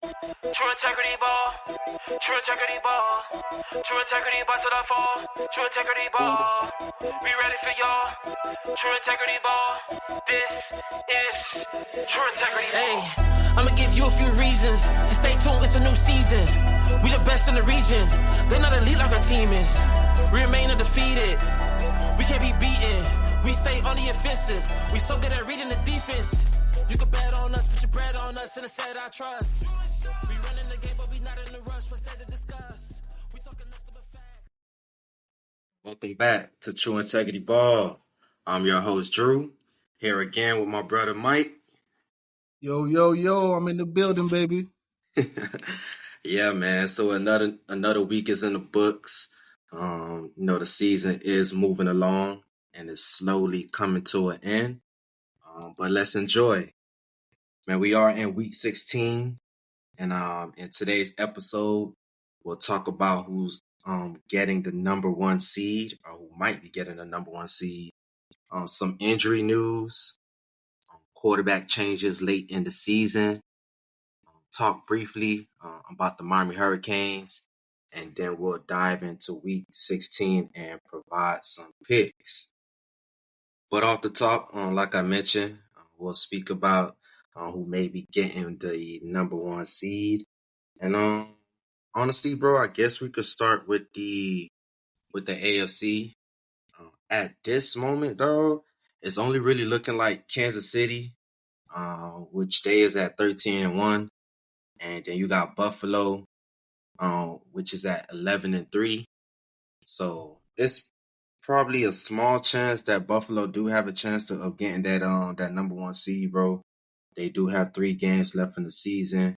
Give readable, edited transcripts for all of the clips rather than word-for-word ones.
True integrity ball. True integrity ball. True integrity ball to the fall. True integrity ball. We ready for y'all. True integrity ball. This is true integrity ball. Hey, I'ma give you a few reasons to stay tuned. It's a new season. We the best in the region. They're not elite like our team is. We remain undefeated. We can't be beaten. We stay on the offensive. We so good at reading the defense. You can bet on us, put your bread on us, and a set I trust. We running the game, but we not in the rush. What's there to discuss? We talking nothing but facts. Welcome back to True Integrity Ball. I'm your host, Drew, here again with my brother, Mike. Yo, I'm in the building, baby. Yeah, man. So another week is in the books. The season is moving along and is slowly coming to an end. But let's enjoy. Man, we are in week 16. And in today's episode, we'll talk about who's getting the number one seed or who might be getting the number one seed. Some injury news, quarterback changes late in the season, talk briefly about the Miami Hurricanes, and then we'll dive into week 16 and provide some picks. But off the top, like I mentioned, we'll speak about who may be getting the number one seed. And honestly, bro, I guess we could start with the AFC. At this moment, though, it's only really looking like Kansas City, which they is at 13-1, and then you got Buffalo, which is at 11-3. So it's probably a small chance that Buffalo do have a chance of getting that number one seed, bro. They do have 3 games left in the season.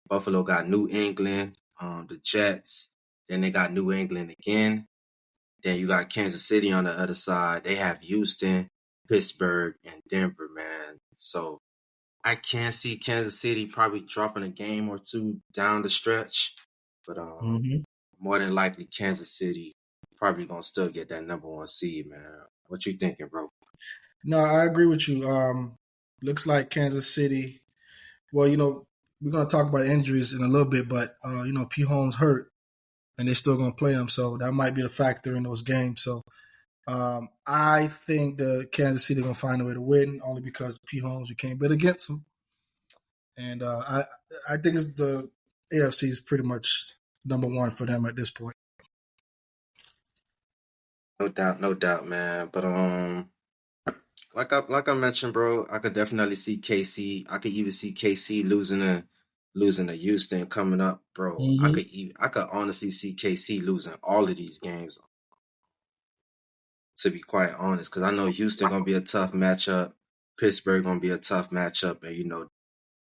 Buffalo got New England, the Jets. Then they got New England again. Then you got Kansas City on the other side. They have Houston, Pittsburgh, and Denver, man. So I can see Kansas City probably dropping a game or two down the stretch. But more than likely, Kansas City probably going to still get that number one seed, man. What you thinking, bro? No, I agree with you. Looks like Kansas City. Well, we're going to talk about injuries in a little bit, but, P. Holmes hurt, and they're still going to play him. So that might be a factor in those games. So I think the Kansas City going to find a way to win only because P. Holmes, you can't bet against him. And I think it's the AFC is pretty much number one for them at this point. No doubt, man. But like I mentioned, bro, I could definitely see KC. I could even see KC losing to Houston coming up, bro. I could honestly see KC losing all of these games. To be quite honest, because I know Houston gonna be a tough matchup, Pittsburgh gonna be a tough matchup,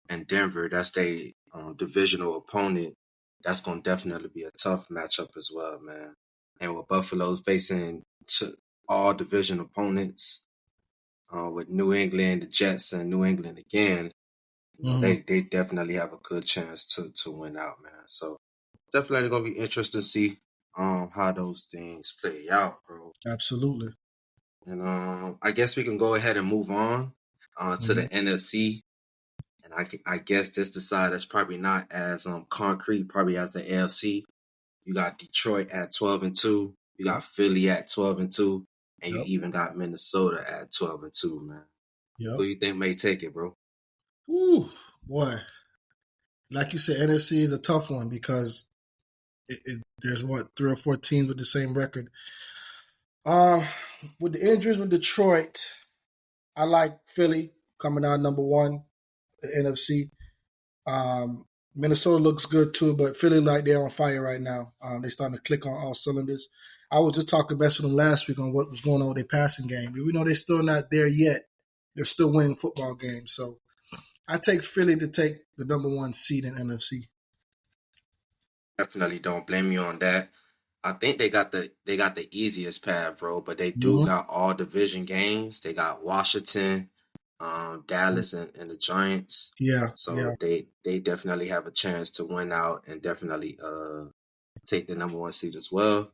and Denver, that's their divisional opponent. That's gonna definitely be a tough matchup as well, man. And with Buffalo facing all division opponents, with New England, the Jets, and New England again, they definitely have a good chance to win out, man. So definitely gonna be interesting to see how those things play out, bro. Absolutely. And I guess we can go ahead and move on to the NFC. And I guess this side that's probably not as concrete, probably as the AFC. You got Detroit at 12-2. You got Philly at 12-2. And you even got Minnesota at 12-2, man. Yep. Who you think may take it, bro? Ooh, boy. Like you said, NFC is a tough one because there's 3 or 4 teams with the same record. With the injuries with Detroit, I like Philly coming out number one, the NFC. Minnesota looks good too, but Philly they're on fire right now. They're starting to click on all cylinders. I was just talking best with them last week on what was going on with their passing game. We know they're still not there yet. They're still winning football games. So I take Philly to take the number one seed in NFC. Definitely don't blame you on that. I think they got the easiest path, bro, but they do got all division games. They got Washington, Dallas, and the Giants. Yeah. So they definitely have a chance to win out and definitely take the number one seed as well.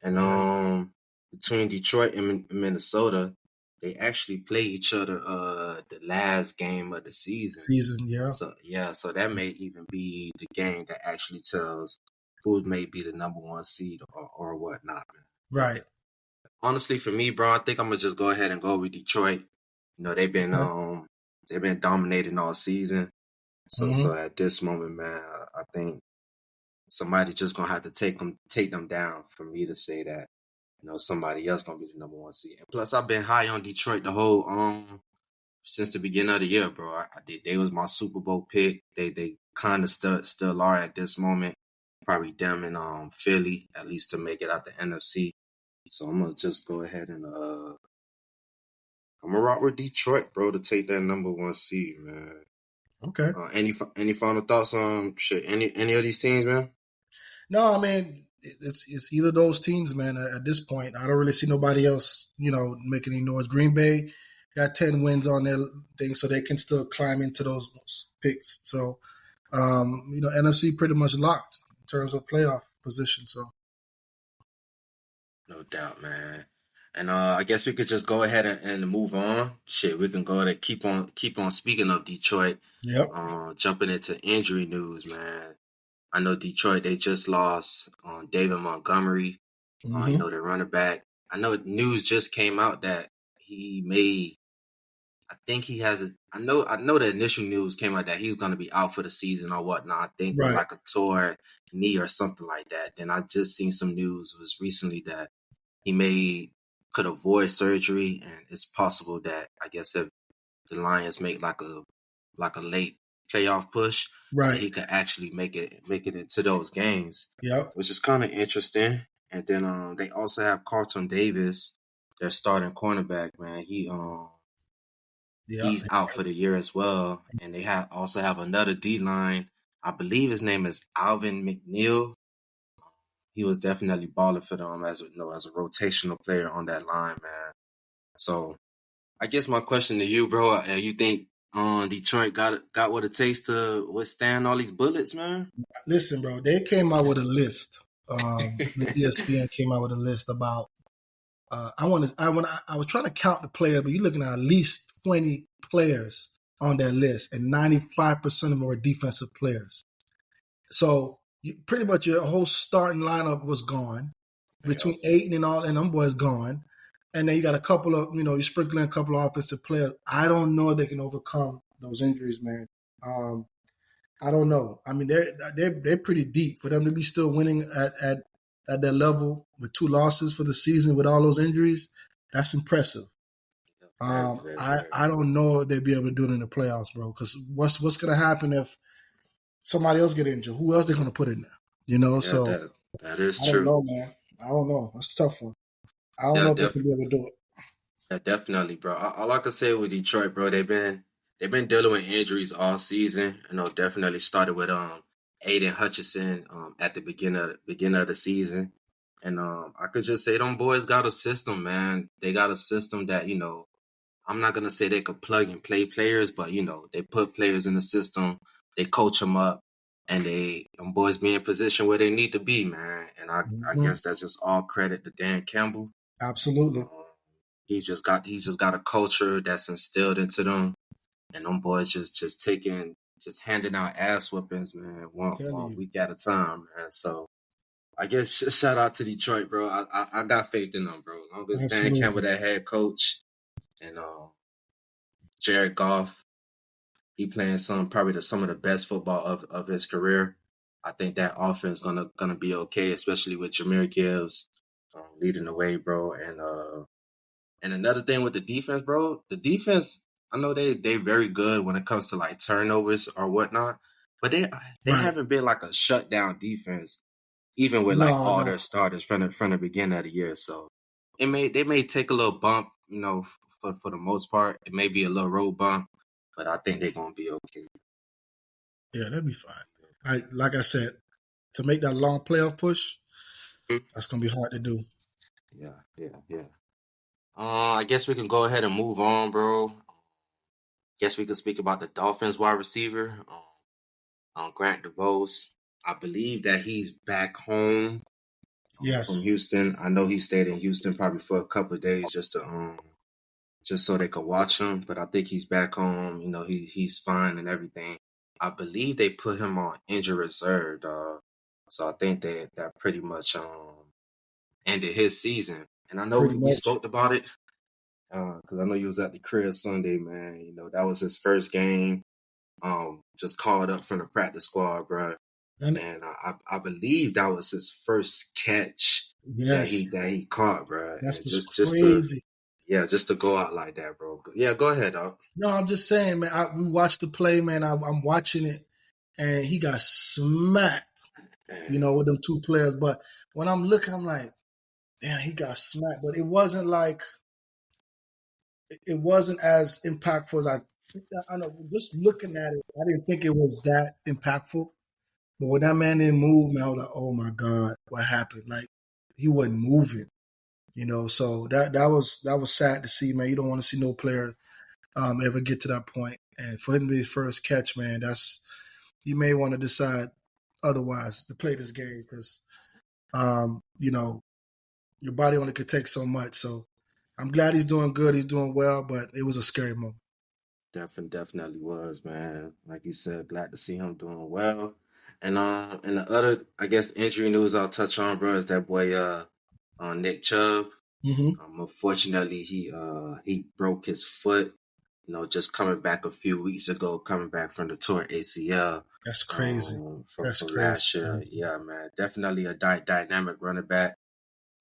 And between Detroit and Minnesota, they actually play each other the last game of the season. Yeah. So that may even be the game that actually tells who may be the number one seed or whatnot, man. Right. Honestly, for me, bro, I think I'm gonna just go ahead and go with Detroit. You know, they've been dominating all season. So at this moment, man, I think somebody just gonna have to take them down for me to say that, you know, somebody else gonna be the number one seed. And plus, I've been high on Detroit the whole since the beginning of the year, bro. They was my Super Bowl pick. They kind of still are at this moment. Probably them and Philly at least to make it out the NFC. So I'm gonna just go ahead and I'm gonna rock with Detroit, bro, to take that number one seed, man. Okay. Any final thoughts on any of these teams, man? No, I mean it's either of those teams, man. At this point, I don't really see nobody else, making any noise. Green Bay got 10 wins on their thing, so they can still climb into those picks. So, NFC pretty much locked in terms of playoff position. So, No doubt, man. And I guess we could just go ahead and move on. Shit, we can go ahead and keep on speaking of Detroit. yep. Jumping into injury news, man. I know Detroit, they just lost on David Montgomery. You know, their running back. I know news just came out that he may. I think he has a. I know the initial news came out that he's going to be out for the season or whatnot. I think with Right. like a tore knee or something like that. Then I just seen some news was recently that he could avoid surgery, and it's possible that I guess if the Lions make like a late playoff push, that Right. he could actually make it into those games, Yep. which is kind of interesting. And then they also have Carlton Davis, their starting cornerback, man. Yeah. He's out for the year as well. And they also have another D line. I believe his name is Alvin McNeil. He was definitely balling for them as a rotational player on that line, man. So I guess my question to you, bro, you think Detroit got what it takes to withstand all these bullets, man? Listen, bro, they came out with a list. ESPN came out with a list about. I was trying to count the players, but you're looking at least 20 players on that list, and 95% of them were defensive players. So pretty much your whole starting lineup was gone. Between Aiton and all, and them boys gone. And then you got a couple of, you're sprinkling a couple of offensive players. I don't know if they can overcome those injuries, man. I don't know. I mean, they're pretty deep for them to be still winning at that level with 2 losses for the season with all those injuries. That's impressive. I don't know if they'll be able to do it in the playoffs, bro. Because what's going to happen if somebody else get injured? Who else they going to put in there? So that is I true. don't know, man. I don't know. That's a tough one. I don't know if they can be able to do it. Yeah, definitely, bro. All I can say with Detroit, bro, they've been dealing with injuries all season. Definitely started with Aiden Hutchinson at the beginning of the season. And I could just say them boys got a system, man. They got a system that, I'm not gonna say they could plug and play players, but they put players in the system, they coach them up, and them boys be in position where they need to be, man. And I guess that's just all credit to Dan Campbell. Absolutely. He's just got a culture that's instilled into them, and them boys just handing out ass whoopings, man, one week at a time, man. So I guess shout out to Detroit, bro. I got faith in them, bro. As long as Dan Campbell, that head coach, and Jared Goff, he playing probably some of the best football of his career. I think that offense gonna be okay, especially with Jahmyr Gibbs leading the way, bro. And another thing with the defense, bro, the defense, I know they very good when it comes to like turnovers or whatnot, but they haven't been like a shutdown defense, even with all their starters from the beginning of the year. So they may take a little bump, for the most part. It may be a little road bump, but I think they're gonna be okay. Yeah, that'd be fine. Like I said, to make that long playoff push, that's gonna be hard to do. Yeah. I guess we can go ahead and move on, bro. Guess we could speak about the Dolphins wide receiver, Grant DeVos. I believe that he's back home. Yes. From Houston. I know he stayed in Houston probably for a couple of days just to just so they could watch him. But I think he's back home. You know, he's fine and everything. I believe they put him on injury reserve, dog. So I think that pretty much ended his season. And I know Pretty we much. spoke about it because I know you was at the crib Sunday, man. You know, that was his first game. Just called up from the practice squad, bro. And And I believe that was his first catch that yes, he caught, bro. that's And what's to crazy. just to go out like that, bro. Yeah, go ahead, dog. No, I'm just saying, man. We watched the play, man. I'm watching it, and he got smacked. You know, with them two players. But when I'm looking, I'm like, damn, he got smacked. But it wasn't as impactful as I know. Just looking at it, I didn't think it was that impactful. But when that man didn't move, man, I was like, oh my God, what happened? Like he wasn't moving. You know, so that was sad to see, man. You don't want to see no player ever get to that point. And for him to be his first catch, man, you may want to decide otherwise to play this game because you know, your body only could take so much. So I'm glad he's doing good. He's doing well, but it was a scary moment. Definitely was, man. Like you said, glad to see him doing well. And the other, I guess, injury news I'll touch on, bro, is that boy Nick Chubb. Mm-hmm. Unfortunately, he broke his foot. You know, just coming back a few weeks ago, coming back from the tour ACL. That's crazy. That's From crazy. last year. Yeah, man. Definitely a dynamic running back.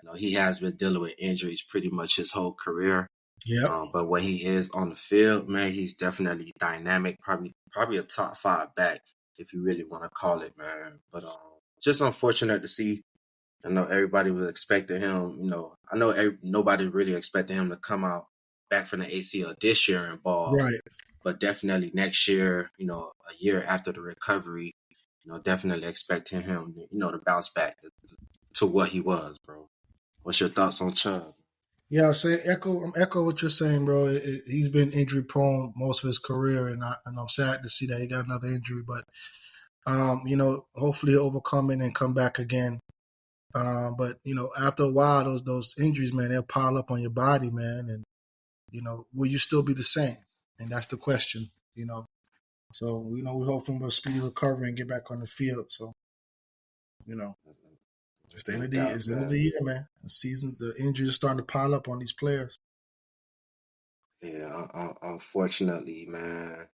You know, he has been dealing with injuries pretty much his whole career. Yep. But when he is on the field, man, he's definitely dynamic. Probably a top 5 back, if you really want to call it, man. But just unfortunate to see. I know everybody was expecting him. You know, I know nobody really expected him to come out back from the ACL this year and ball. Right. But definitely next year, you know, a year after the recovery, you know, definitely expecting him, you know, to bounce back to what he was, bro. What's your thoughts on Chubb? Yeah, I'm echo what you're saying, bro. He's been injury prone most of his career, and I'm sad to see that he got another injury. But you know, hopefully he'll overcome it and come back again. But you know, after a while, those injuries, man, they'll pile up on your body, man, and you know, will you still be the same? And that's the question, you know. So you know, we hope for a speedy recovery and get back on the field. So you know, it's the end No of doubt, the year, man. The injuries are starting to pile up on these players. Yeah, unfortunately, man.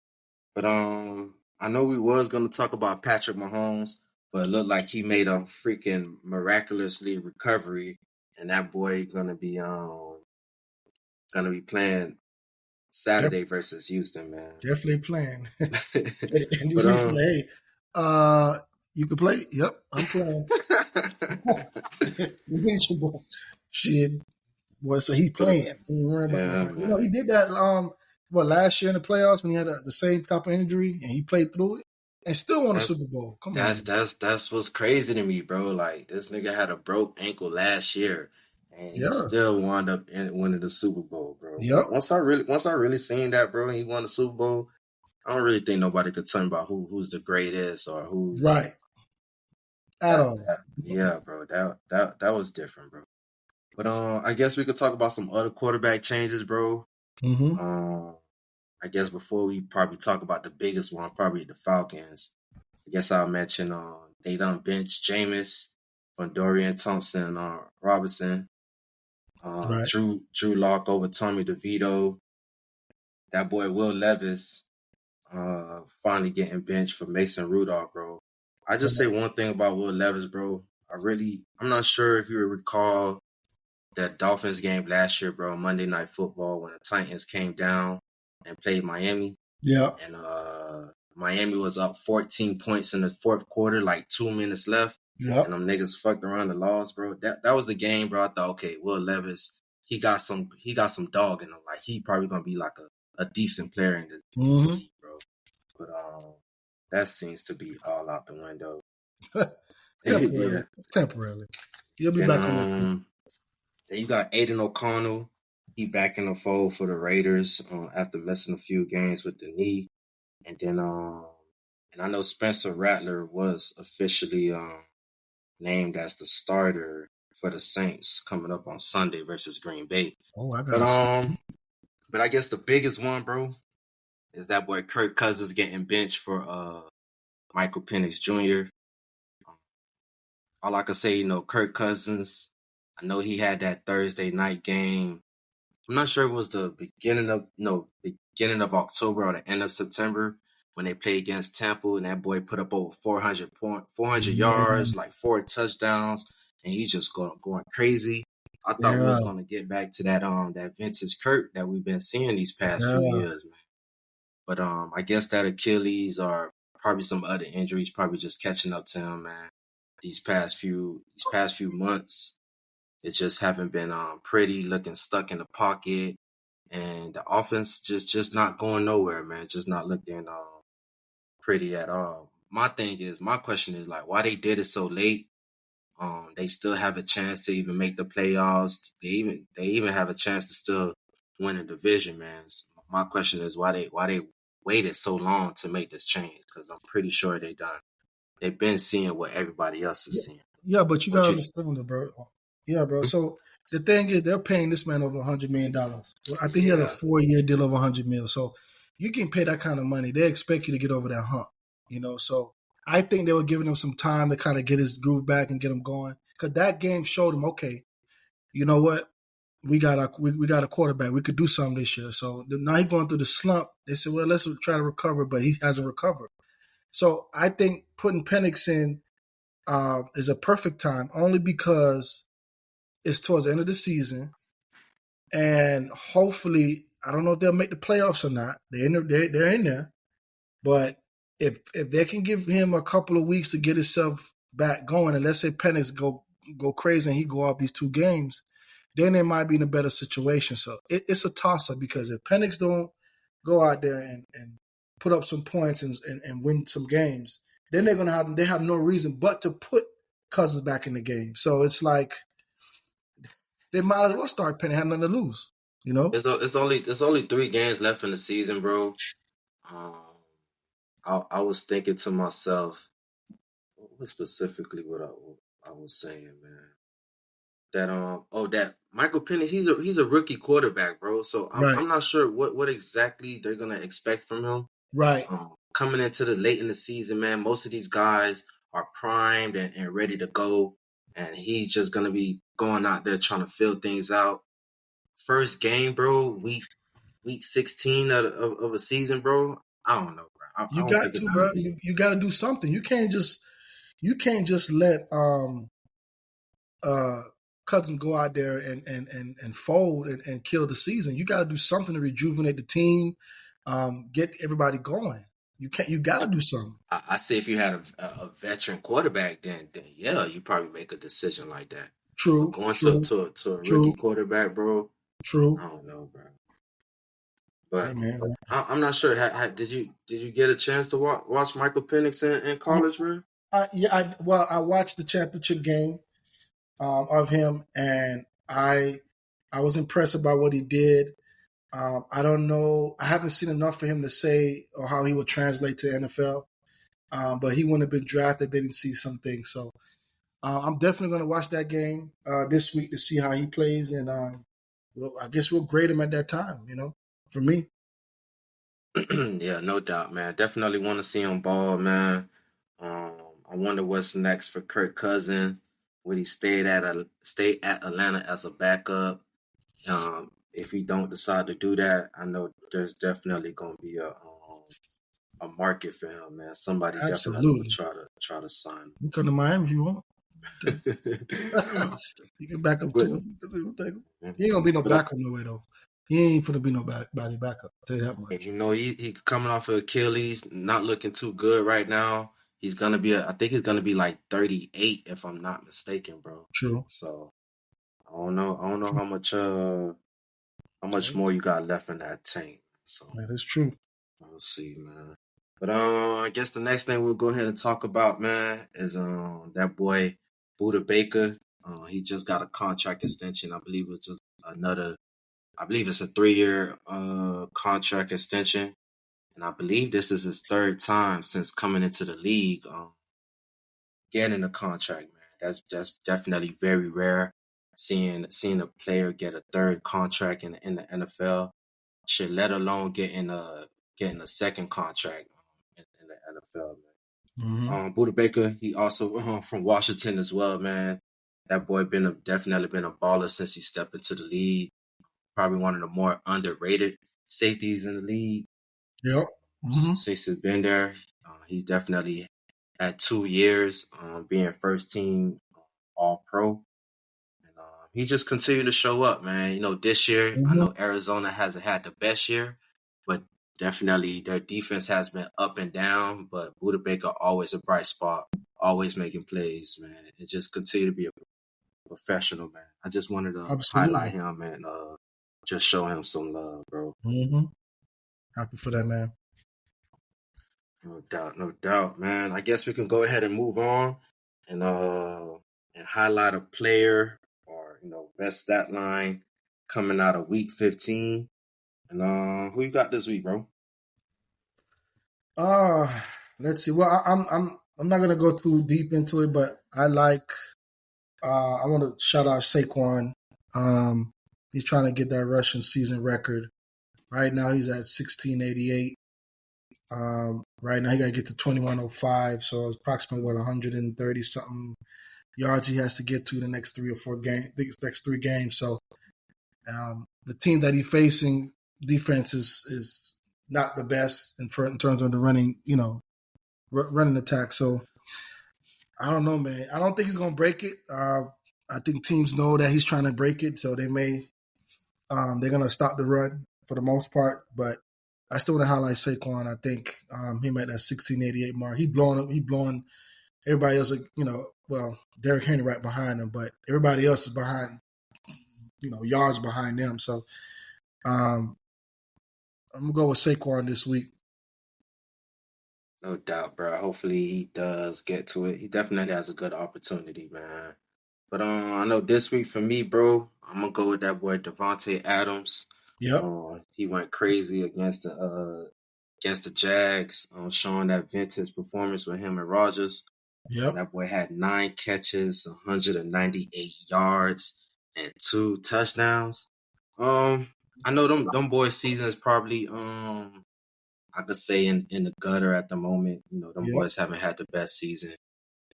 But I know we was gonna talk about Patrick Mahomes, but it looked like he made a freaking miraculously recovery, and that boy gonna be playing Saturday versus Houston, man. Definitely playing. And But he said, "Hey, you can play." Yep, I'm playing. You mentioned, boy, shit. Boy, so he playing. Ain't worried about yeah, you know, he man. did that. Last year in the playoffs when he had the same type of injury and he played through it and still won a That's Super Bowl. Come on, that's what's crazy to me, bro. Like this nigga had a broke ankle last year, and he yeah, still wound up winning the Super Bowl, bro. yep, Once I really seen that, bro, and he won the Super Bowl, I don't really think nobody could tell me about who's the greatest or who's right at all. yeah, bro. That was different, bro. But I guess we could talk about some other quarterback changes, bro. Mm-hmm. I guess before we probably talk about the biggest one, probably the Falcons. I guess I'll mention they done bench Jameis from Dorian Thompson, Robinson, Right. Drew Lock over Tommy DeVito. That boy Will Levis finally getting benched for Mason Rudolph, bro. I just say one thing about Will Levis, bro. I'm not sure if you recall that Dolphins game last year, bro, Monday Night Football, when the Titans came down and played Miami. Yeah. And Miami was up 14 points in the fourth quarter, like 2 minutes left. Yep. And them niggas fucked around and lost, bro. That was the game, bro. I thought, okay, Will Levis, he got some dog in him. Like he probably gonna be like a decent player in this league, bro. But that seems to be all out the window. Temporarily. Yeah. Temporarily. He'll be And back on the field. then you got Aiden O'Connell. He back in the fold for the Raiders after missing a few games with the knee. And then and I know Spencer Rattler was officially named as the starter for the Saints coming up on Sunday versus Green Bay. Oh, I But gotta see. But I guess the biggest one, bro, is that boy Kirk Cousins getting benched for Michael Penix Jr. All I can say, Kirk Cousins, I know he had that Thursday night game. I'm not sure if it was the beginning of October or the end of September when they played against Tampa, and that boy put up over 400 yards, like 4 touchdowns, and he's just going crazy. I thought we was gonna get back to that vintage Kirk that we've been seeing these past few years, man. But I guess that Achilles or probably some other injuries probably just catching up to him, man. These past few months, it just haven't been pretty, looking stuck in the pocket, and the offense just not going nowhere, man. Just not looking pretty at all. My question is like, why they did it so late? They still have a chance to even make the playoffs. They even have a chance to still win a division, man. So my question is why they waited so long to make this change? Because I'm pretty sure they've been seeing what everybody else is seeing. Yeah, but you gotta understand, bro. Yeah, bro. So the thing is, they're paying this man over $100 million. Well, I think he has a 4-year deal of $100 million. So you can pay that kind of money. They expect you to get over that hump, So I think they were giving him some time to kind of get his groove back and get him going. Because that game showed him, okay, you know what? We got a quarterback. We could do something this year. So now he's going through the slump. They said, well, let's try to recover, but he hasn't recovered. So I think putting Penix in is a perfect time only because it's towards the end of the season, and hopefully, I don't know if they'll make the playoffs or not. They're in there, but if they can give him a couple of weeks to get himself back going, and let's say Penix go crazy and he go off these 2 games, then they might be in a better situation. So it's a toss up because if Penix don't go out there and put up some points and win some games, then they have no reason but to put Cousins back in the game. So it's like they might as well start Penix, have nothing to lose. It's only 3 games left in the season, bro. I was thinking to myself, what specifically what I was saying, man. That Michael Penix, he's a rookie quarterback, bro. So I'm not sure what exactly they're gonna expect from him. Right. Coming into the late in the season, man, most of these guys are primed and ready to go, and he's just gonna be going out there trying to fill things out. First game, bro, week 16 of a season, bro. I don't know, bro. I You don't got think it's to, gonna bro. be. You got to do something. You can't just let Cousins go out there and fold and kill the season. You got to do something to rejuvenate the team, get everybody going. You got to do something. I say if you had a veteran quarterback, then yeah, you probably make a decision like that. True. But going true, to a true, rookie quarterback, bro. True. I don't know, bro. But Hey, man. I'm not sure. Did you get a chance to watch Michael Penix in college, man? I watched the championship game of him, and I was impressed about what he did. I don't know. I haven't seen enough for him to say or how he would translate to NFL. But he wouldn't have been drafted. They didn't see some things. So I'm definitely going to watch that game this week to see how he plays. And I guess we'll grade him at that time, for me. Yeah, no doubt, man. Definitely want to see him ball, man. I wonder what's next for Kirk Cousins. Would he stay at Atlanta as a backup? If he don't decide to do that, I know there's definitely going to be a market for him, man. Somebody definitely will try to sign him. You come to Miami if you want. You can back up to him. He ain't gonna be no backup no way though. He ain't gonna be no body backup. I'll tell you that much. He coming off of Achilles, not looking too good right now. He's gonna be I think he's gonna be like 38 if I'm not mistaken, bro. True. So I don't know how much more you got left in that tank. So that is true. We'll see, man. But I guess the next thing we'll go ahead and talk about, man, is that boy Buda Baker. He just got a contract extension. I believe it's a 3-year contract extension. And I believe this is his 3rd time since coming into the league getting a contract, man. That's definitely very rare. Seeing a player get a 3rd contract in the NFL. shit, let alone getting a second contract in the NFL, man. Buda Baker, he also from Washington as well, man. That boy definitely been a baller since he stepped into the league. Probably one of the more underrated safeties in the league. Yep. Since he's been there, he's definitely had 2 years being first team All Pro, and he just continued to show up, man. You know, this year I know Arizona hasn't had the best year, but definitely their defense has been up and down. But Buda Baker always a bright spot, always making plays, man. It just continue to be a professional, man. I just wanted to highlight Absolutely. him and just show him some love, bro. Happy for that, man. No doubt, man. I guess we can go ahead and move on and highlight a player or best stat line coming out of week 15. And who you got this week, bro? Let's see. Well, I'm not gonna go too deep into it, but I want to shout out Saquon. He's trying to get that rushing season record. Right now he's at 1688. Right now he got to get to 2105, so it's approximately 130 something yards he has to get to the next 3 or 4 games. I think it's next 3 games. So the team that he's facing defense is not the best in terms of the running, running attack. So I don't know, man. I don't think he's gonna break it. I think teams know that he's trying to break it, so they're gonna stop the run for the most part. But I still want to highlight Saquon. I think he made that 1688 mark. He blowing everybody else. Derrick Henry right behind him, but everybody else is behind, yards behind them. So I'm gonna go with Saquon this week. No doubt, bro. Hopefully he does get to it. He definitely has a good opportunity, man. But I know this week for me, bro, I'm gonna go with that boy Devontae Adams. Yep. He went crazy against the Jags, showing that vintage performance with him and Rodgers. Yep. That boy had 9 catches, 198 yards, and 2 touchdowns. I know them boys' season is probably I could say in the gutter at the moment. Them Yep. boys haven't had the best season.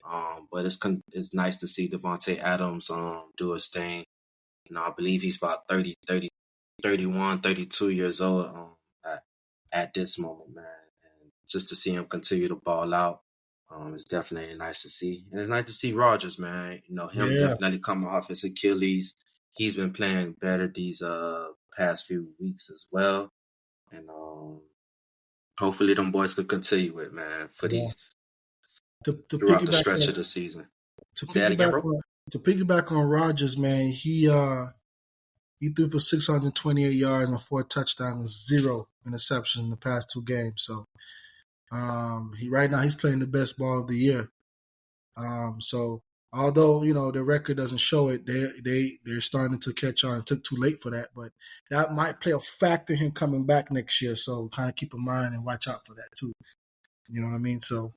But it's nice to see Devontae Adams do his thing. I believe he's about 31, 32 years old at this moment, man. And just to see him continue to ball out, it's definitely nice to see. And it's nice to see Rodgers, man. Him Yeah. definitely coming off his Achilles. He's been playing better these past few weeks as well. And hopefully them boys could continue it, man, for Yeah. these To throughout the piggyback stretch on of the season. to Say that again, piggyback bro? on to piggyback on Rodgers, man, he threw for 628 yards and 4 touchdowns, 0 interceptions in the past 2 games. So right now he's playing the best ball of the year. So although the record doesn't show it, they're starting to catch on. It took too late for that, but that might play a factor in him coming back next year. So kind of keep in mind and watch out for that too. You know what I mean? So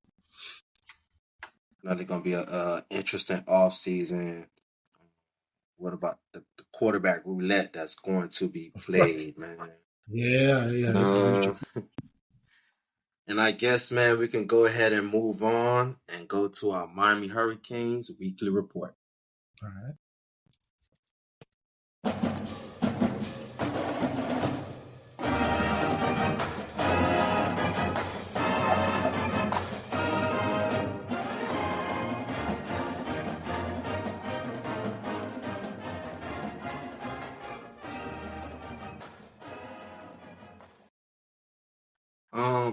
Another going to be a interesting off season. What about the quarterback roulette that's going to be played, man? Yeah, it's gonna be and I guess, man, we can go ahead and move on and go to our Miami Hurricanes weekly report. all right.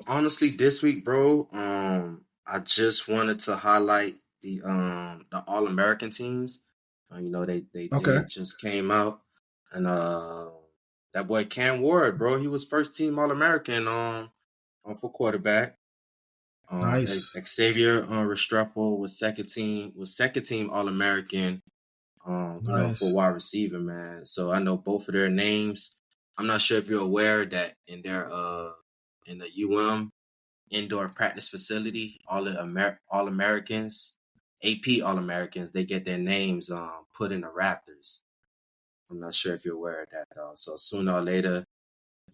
Honestly, this week, bro, I just wanted to highlight the All American teams. They Okay. did just came out, and that boy Cam Ward, bro, he was first team All American for quarterback. Nice. Xavier Restrepo was second team All American. Nice. For wide receiver, man. So I know both of their names. I'm not sure if you're aware that in the indoor practice facility, all Americans, AP All Americans, they get their names put in the Raptors. I'm not sure if you're aware of that. So sooner or later,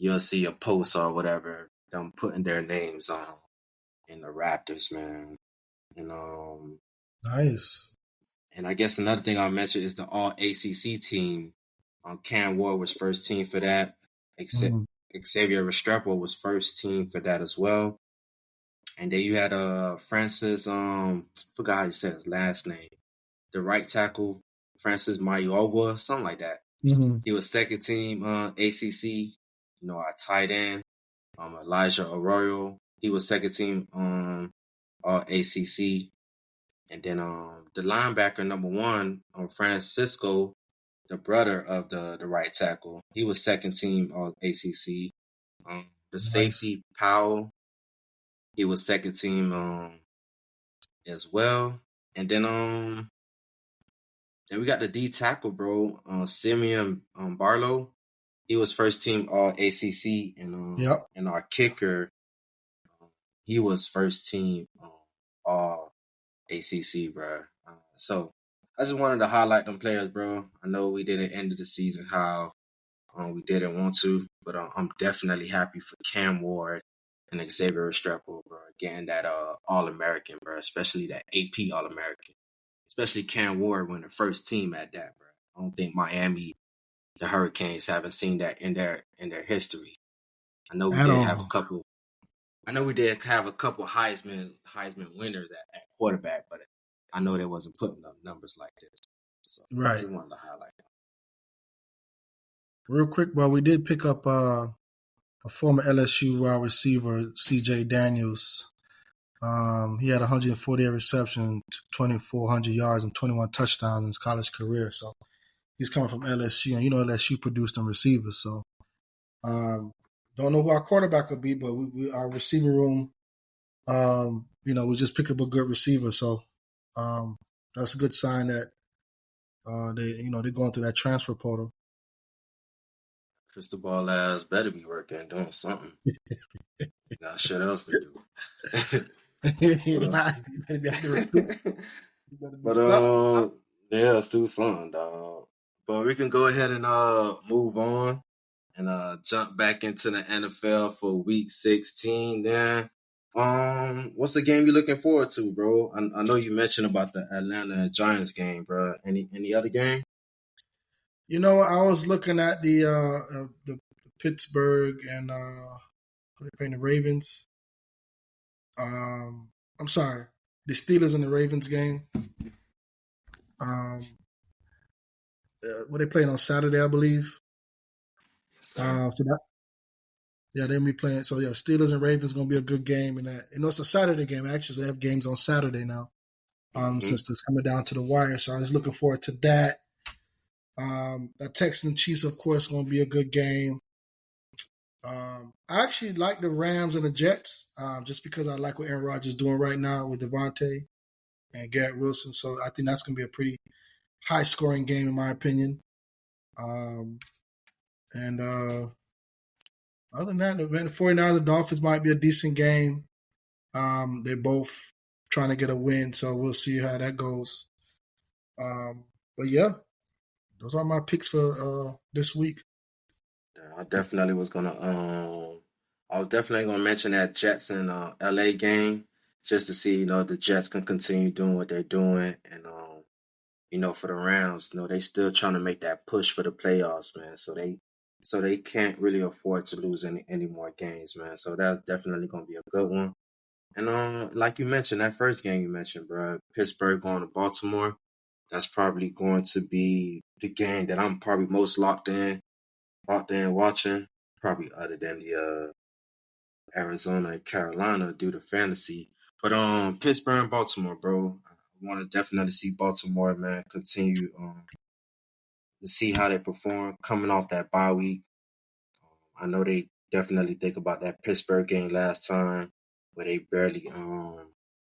you'll see a post or whatever, them putting their names on in the Raptors, man. And Nice. and I guess another thing I'll mention is the All ACC team. Cam Ward was first team for that. Mhm. Xavier Restrepo was first team for that as well. And then you had Francis, forgot how you said his last name. The right tackle, Francis Mayowa, something like that. Mhm. He was second team ACC. Our tight end, Elijah Arroyo. He was second team All ACC. And then the linebacker number one, Francisco, the brother of the right tackle, he was second team All ACC. The Nice. safety Powell, he was second team as well. And then we got the D tackle, bro, Simeon Barlow. He was first team All ACC, Yep. and our kicker, he was first team All ACC, bro. So I just wanted to highlight them players, bro. I know we didn't end the season how we didn't want to, but I'm definitely happy for Cam Ward and Xavier Restrepo, bro, getting that All-American, bro, especially that AP All-American. Especially Cam Ward when the first team at that, bro. I don't think Miami, the Hurricanes, haven't seen that in their history. I know we At did have a all. couple. I know we did have a couple Heisman winners at quarterback, but I know they wasn't putting up numbers like this. So I Right. just wanted to highlight that. Real quick, well, we did pick up a former LSU wide receiver, C.J. Daniels. He had 148 receptions, 2,400 yards, and 21 touchdowns in his college career. So he's coming from LSU, and LSU produced them receivers. So don't know who our quarterback will be, but our receiver room, we just picked up a good receiver. So that's a good sign that they're going through that transfer portal. Crystal ball ass better be working, doing something. Got shit else to do. You but better be out there recruiting. You better do but something. yeah, let's do something, dog. But we can go ahead and move on and jump back into the NFL for Week 16. Then, what's the game you looking forward to, bro? I know you mentioned about the Atlanta Giants game, bro. Any other game? I was looking at the Pittsburgh and they're playing the Ravens. I'm sorry, the Steelers and the Ravens game. What they playing on Saturday, I believe. Yes, sir. They'll be playing. So yeah, Steelers and Ravens gonna be a good game, and that it's a Saturday game. Actually, so they have games on Saturday now. Mm-hmm. Since it's coming down to the wire, so I was looking forward to that. The Texans Chiefs, of course, going to be a good game. I actually like the Rams and the Jets, just because I like what Aaron Rodgers is doing right now with Devontae and Garrett Wilson. So I think that's going to be a pretty high scoring game, in my opinion. And other than that, the 49ers and Dolphins might be a decent game. They're both trying to get a win, so we'll see how that goes. But yeah, those are my picks for this week. I definitely was gonna I was definitely gonna mention that Jets and LA game just to see, the Jets can continue doing what they're doing and for the Rams, they still trying to make that push for the playoffs, man. So they can't really afford to lose any more games, man. So that's definitely gonna be a good one. And like you mentioned, that first game you mentioned, bro, Pittsburgh going to Baltimore, that's probably going to be the game that I'm probably most locked in watching, probably other than the Arizona and Carolina due to fantasy. But Pittsburgh and Baltimore, bro. I want to definitely see Baltimore, man, continue to see how they perform coming off that bye week. I know they definitely think about that Pittsburgh game last time where they barely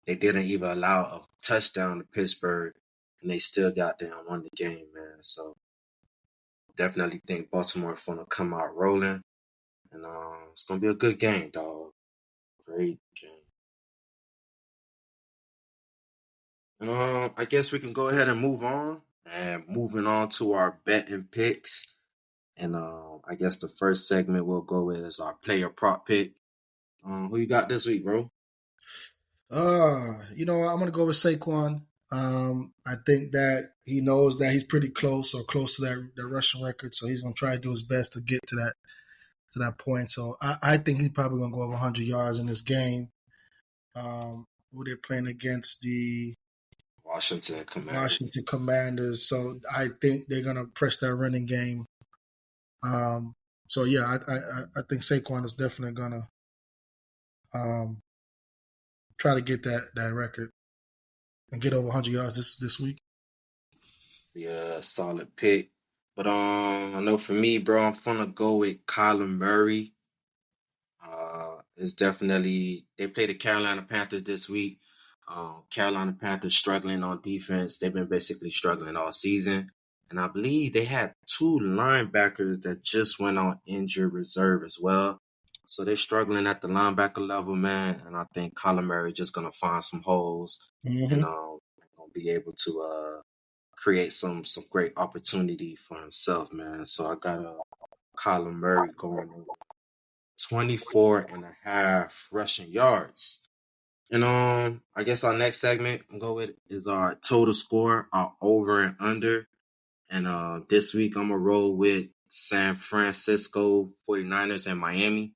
they didn't even allow a touchdown to Pittsburgh and they still got there and won the game, man. So definitely think Baltimore's gonna come out rolling. And it's gonna be a good game, dog. Great game. And I guess we can go ahead and move on. And moving on to our betting picks. And I guess the first segment we'll go with is our player prop pick. Who you got this week, bro? I'm gonna go with Saquon. I think that he knows that he's pretty close or close to that rushing record, so he's gonna try to do his best to get to that point. So I think he's probably gonna go over 100 yards in this game. Who they're playing against the Washington Commanders. Washington Commanders. So I think they're gonna press that running game. So yeah, I think Saquon is definitely gonna try to get that record and get over 100 yards this week. Yeah, solid pick. But I know for me, bro, I'm gonna go with Kyler Murray. It's definitely they play the Carolina Panthers this week. Carolina Panthers struggling on defense. They've been basically struggling all season. And I believe they had 2 linebackers that just went on injured reserve as well. So they're struggling at the linebacker level, man. And I think Kyler Murray just gonna find some holes and gonna be able to create some great opportunity for himself, man. So I got Kyler Murray going over 24.5 rushing yards. And I guess our next segment I'm go with is our total score, our over and under. And this week I'm gonna roll with San Francisco 49ers and Miami.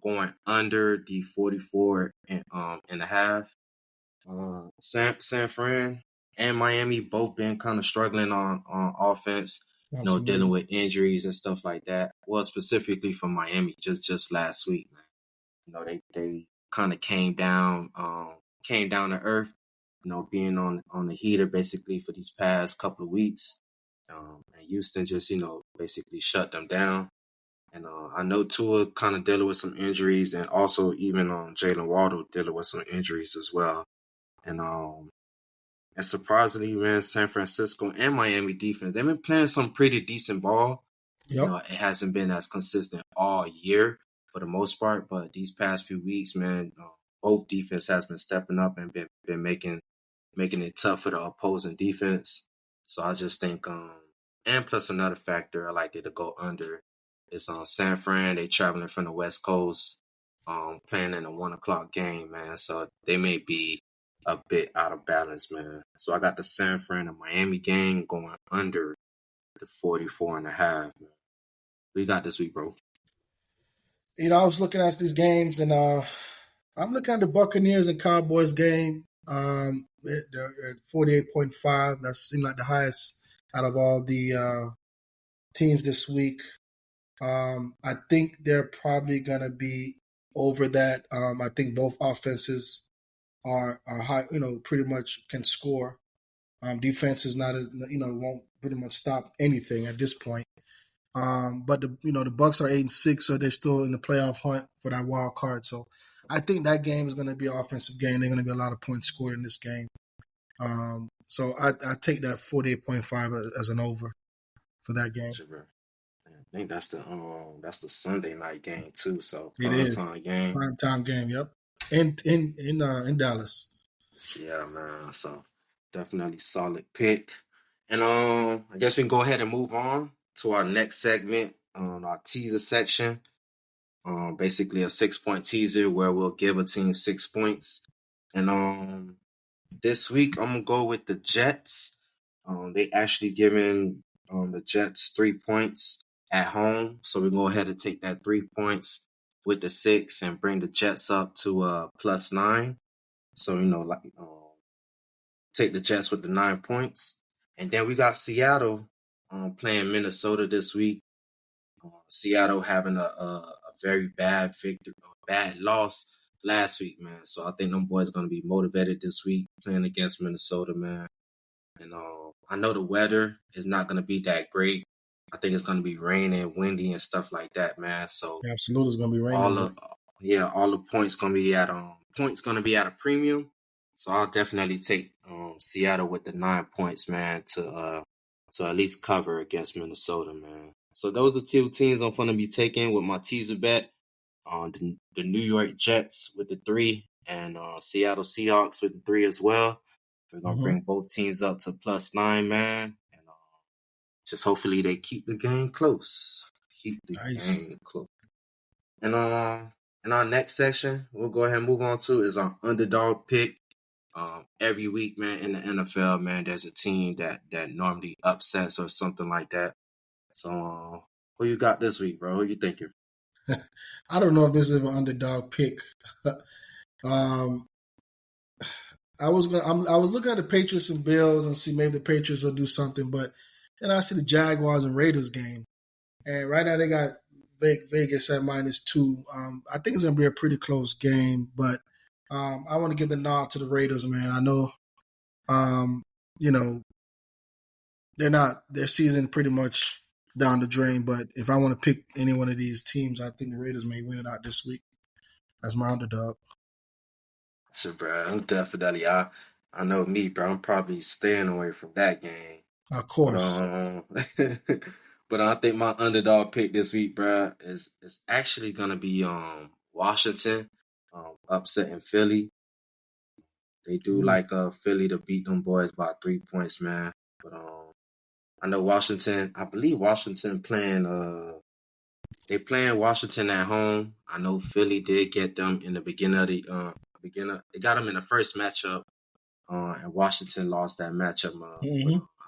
Going under the 44 and a half. San Fran and Miami both been kind of struggling on offense, dealing with injuries and stuff like that. Well, specifically for Miami, just last week, man. They kind of came down to earth, being on the heater basically for these past couple of weeks. And Houston just, basically shut them down. And I know Tua kind of dealing with some injuries, and also even Jalen Waddle dealing with some injuries as well. And surprisingly, man, San Francisco and Miami defense, they've been playing some pretty decent ball. Yep. It hasn't been as consistent all year for the most part, but these past few weeks, man, both defense has been stepping up and been making it tough for the opposing defense. So I just think, and plus another factor I like it to go under is on San Fran. They traveling from the West Coast, playing in a 1:00 game, man. So they may be a bit out of balance, man. So I got the San Fran and Miami game going under the 44.5. We got this week, bro. I was looking at these games, and I'm looking at the Buccaneers and Cowboys game. They're at 48.5. That seemed like the highest out of all the teams this week. I think they're probably gonna be over that. I think both offenses are high, pretty much can score. Defense is not as, won't pretty much stop anything at this point. But the Bucks are 8-6, so they're still in the playoff hunt for that wild card. So I think that game is going to be an offensive game. They're going to be a lot of points scored in this game. So I take that 48.5 as an over for that game. I think that's the Sunday night game too. So primetime game. Primetime game. Yep. In Dallas. Yeah, man. So definitely solid pick. And I guess we can go ahead and move on to our next segment on our teaser section. Basically a 6-point teaser where we'll give a team 6 points. And this week I'm gonna go with the Jets. They actually given the Jets 3 points at home. So we go ahead and take that 3 points with the 6 and bring the Jets up to +9. So take the Jets with the 9 points. And then we got Seattle playing Minnesota this week. Seattle having a very bad loss last week, man. So I think them boys going to be motivated this week playing against Minnesota, man. And I know the weather is not going to be that great. I think it's going to be raining, windy, and stuff like that, man. So absolutely, it's going to be raining. All the points going to be at a premium. So I'll definitely take Seattle with the 9 points, man, to at least cover against Minnesota, man. So those are 2 teams I'm going to be taking with my teaser bet. The New York Jets with the 3 and Seattle Seahawks with the 3 as well. We're going to bring both teams up to +9, man. And just hopefully they keep the game close. Keep the Nice. game close. And in our next section, we'll go ahead and move on to is our underdog pick. Every week, man, in the NFL, man, there's a team that normally upsets or something like that. So, who you got this week, bro? Who you thinking? I don't know if this is an underdog pick. um, I was looking at the Patriots and Bills and see maybe the Patriots will do something, but then I see the Jaguars and Raiders game, and right now they got Vegas at -2. I think it's gonna be a pretty close game, but I want to give the nod to the Raiders, man. I know, you know, their season pretty much down the drain, but if I want to pick any one of these teams, I think the Raiders may win it out this week as my underdog. So, bro, I'm definitely I know me, bro. I'm probably staying away from that game. Of course. But I think my underdog pick this week, bro, is actually gonna be Washington, upsetting Philly. They do like Philly to beat them boys by 3 points, man. But I know Washington. I believe Washington they playing Washington at home. I know Philly did get them in the beginning of the They got them in the first matchup, and Washington lost that matchup. But,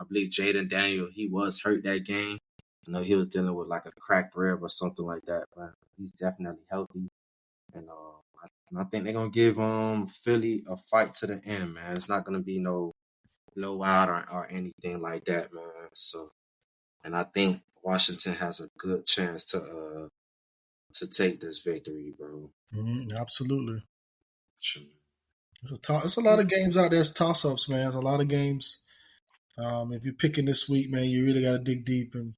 I believe Jaden Daniel, he was hurt that game. I know he was dealing with like a cracked rib or something like that, but he's definitely healthy. And I think they're gonna give Philly a fight to the end, man. It's not gonna be no blowout or anything like that, man. So, and I think Washington has a good chance to take this victory, bro. Absolutely. Sure. It's a lot of games out there. It's toss-ups, man. There's a lot of games. If you're picking this week, man, you really got to dig deep and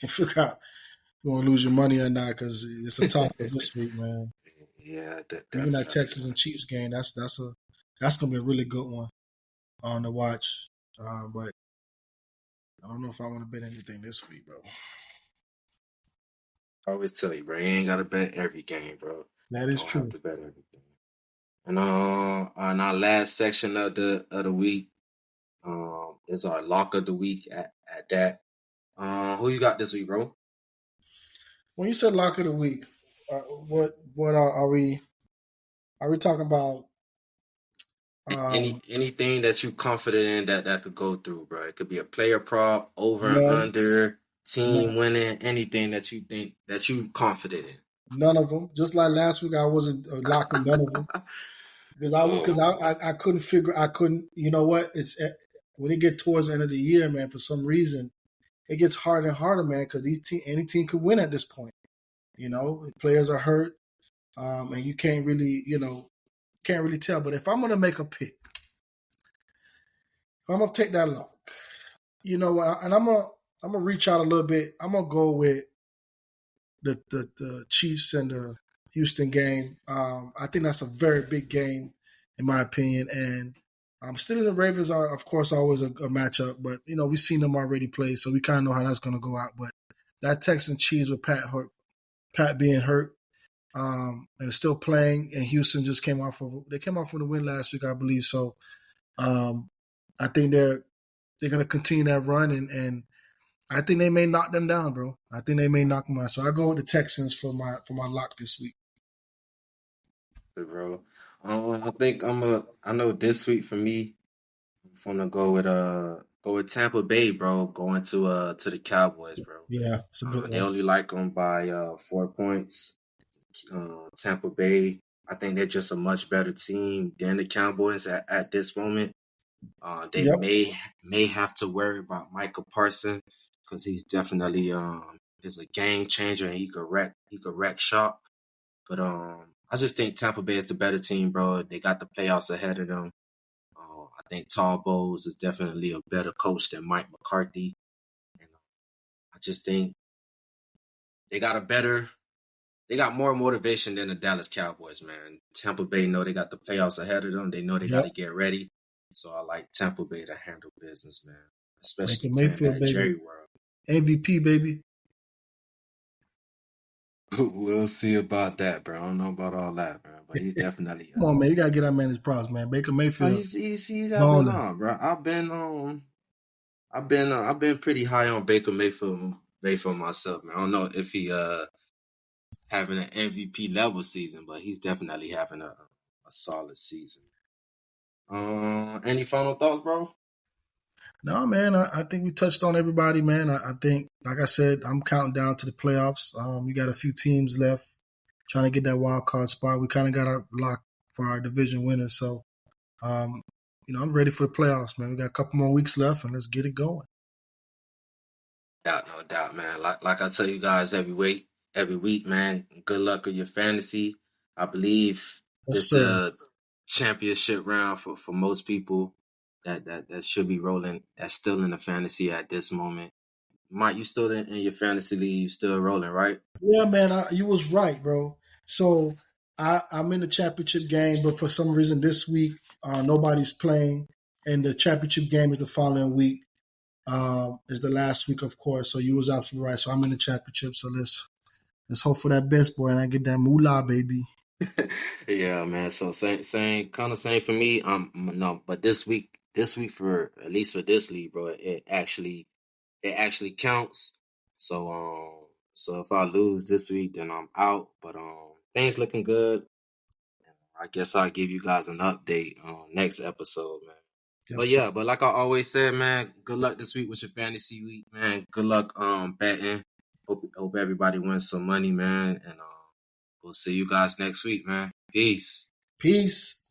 figure out if you want to lose your money or not, because it's a toss-up this week, man. Yeah, even that Texas and Chiefs game, that's gonna be a really good one on to watch. But I don't know if I want to bet anything this week, bro. I always tell you, bro, you ain't gotta bet every game, bro. That is true. Have to bet everything. And on our last section of the week, is our lock of the week at that. Who you got this week, bro? When you said lock of the week, what are we talking about? Anything that you confident in that could go through, bro. It could be a player prop, over and under, team winning, anything that you think that you confident in. None of them. Just like last week, I wasn't locking none of them because I couldn't figure. You know what? It's when it get towards the end of the year, man. For some reason, it gets harder and harder, man. Because any team could win at this point. You know, players are hurt, and you can't really tell. But if I'm gonna make a pick, if I'm gonna take that lock, you know, and I'm gonna reach out a little bit. I'm gonna go with the Chiefs and the Houston game. I think that's a very big game, in my opinion. And Steelers and Ravens are, of course, always a matchup. But you know, we've seen them already play, so we kind of know how that's gonna go out. But that Texans Chiefs with Pat being hurt. And still playing, and Houston just came off from the win last week, I believe. So, I think they're going to continue that run, and I think they may knock them down, bro. I think they may knock them out. So I go with the Texans for my lock this week. Hey, bro, I think I know this week for me, I'm gonna go with Tampa Bay, bro. Going to the Cowboys, bro. Yeah, it's a good one. They only like them by 4 points. Tampa Bay, I think they're just a much better team than the Cowboys at this moment. They may have to worry about Michael Parsons because he's definitely is a game changer and he could wreck shop. But I just think Tampa Bay is the better team, bro. They got the playoffs ahead of them. I think Todd Bowles is definitely a better coach than Mike McCarthy. And I just think they got more motivation than the Dallas Cowboys, man. Tampa Bay know they got the playoffs ahead of them. They know they got to get ready. So I like Tampa Bay to handle business, man. Especially playing that Jerry World. MVP, baby. We'll see about that, bro. I don't know about all that, bro. But he's definitely. Come on, man. You got to get that man his props, man. Baker Mayfield. He's having on, bro. I've been I've been pretty high on Baker Mayfield myself, man. I don't know if he having an MVP level season, but he's definitely having a solid season. Any final thoughts, bro? No, man, I think we touched on everybody, man. I think, like I said, I'm counting down to the playoffs. We got a few teams left trying to get that wild card spot. We kind of got our lock for our division winner. So, I'm ready for the playoffs, man. We got a couple more weeks left, and let's get it going. No doubt, man. Like I tell you guys every week, man. Good luck with your fantasy. I believe Yes, this sir. the championship round for most people that should be rolling. That's still in the fantasy at this moment. Mike, you still in your fantasy league? You still rolling, right? Yeah, man, you was right, bro. So I'm in the championship game, but for some reason this week nobody's playing, and the championship game is the following week. Is the last week, of course. So you was absolutely right. So I'm in the championship. So let's hope for that best, boy, and I get that moolah, baby. Yeah, man. So same kind of same for me. No, but this week for at least for this league, bro, it actually counts. So if I lose this week, then I'm out. But things looking good. I guess I'll give you guys an update on next episode, man. Yes, But sir. yeah, but like I always said, man, good luck this week with your fantasy week, man. Good luck betting. Hope everybody wins some money, man. And we'll see you guys next week, man. Peace. Peace.